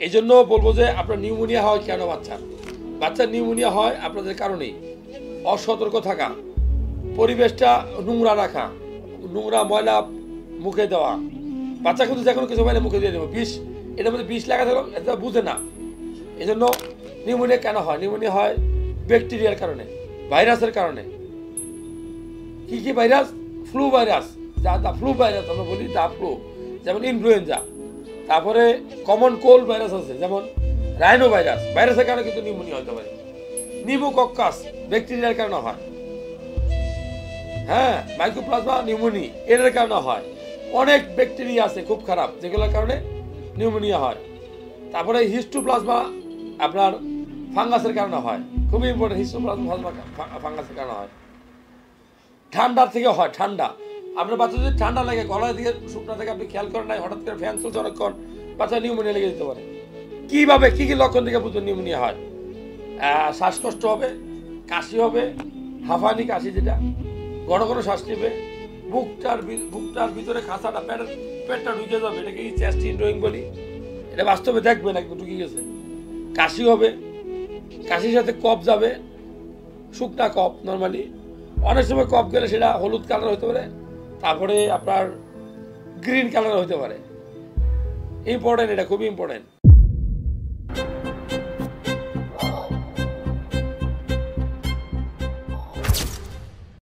এই জন্য বলবো যে আপনার নিউমোনিয়া হয় কেন বাচ্চার নিউমোনিয়া হয় আপনাদের কারণেই অসতর্ক থাকা, পরিবেশটা নোংরা রাখা, নোংরা ময়লা মুখে দেওয়া। বাচ্চা কিন্তু যে কোনো কিছু পাইলে মুখে দিয়ে দেবো, বিষ, এটার মধ্যে বিষ লাগা থাকলো এটা বুঝে না। এই জন্য নিউমোনিয়া কেন হয়? নিউমোনিয়া হয় ব্যাকটেরিয়ার কারণে, ভাইরাসের কারণে। কি কি ভাইরাস? ফ্লু ভাইরাস, দা ফ্লু ভাইরাস আমরা বলি, দা ফ্লু, যেমন ইনফ্লুয়েঞ্জা। তারপরে কমন কোল্ড ভাইরাস আছে, যেমন রাইনো ভাইরাস। ভাইরাসের কারণে কিন্তু নিউমোনিয়া হতে পারে। নিউমোকক্কাস ব্যাকটেরিয়ার কারণে হয়। হ্যাঁ, মাইক্রোপ্লাজমা নিউমোনি এর কারণে হয়। অনেক ব্যাকটেরিয়া আছে খুব খারাপ, যেগুলোর কারণে নিউমোনিয়া হয়। তারপরে হিস্টোপ্লাজমা আপনার ফাঙ্গাসের কারণে হয়, খুবই ইম্পর্টেন্ট। হিস্টোপ্লাজমা ফাঙ্গাসের কারণে হয়। ঠান্ডার থেকে হয়, ঠান্ডা। আপনার বাচ্চা যদি ঠান্ডা লাগে, গলার দিকে শুকনা থেকে আপনি খেয়াল করেন নাই, হঠাৎ করে ফ্যান চলছে অনেকক্ষণ, বাচ্চা নিউমোনিয়া লেগে যেতে পারে। কীভাবে কী কী লক্ষণ থেকে বুঝবেন নিউমোনিয়া হয়? শ্বাসকষ্ট হবে, কাশি হবে, হাঁফানি কাশি, যেটা ঘন ঘন শ্বাস নেবে, বুকটার ভিতরে খাঁচাটা, পেটটা ঢুকে যাবে, এটাকে চেস্ট ইনড্রয়িং বলি। এটা বাস্তবে দেখবেন, একদম ঢুকে গেছে। কাশি হবে, কাশির সাথে কফ যাবে, শুকনা কফ। নর্মালি অনেক সময় কফ গেলে সেটা হলুদ কালার হতে পারে, তারপরে আপনার গ্রিন কালার হতে পারে। ইম্পর্টেন্ট, এটা খুবই ইম্পর্টেন্ট।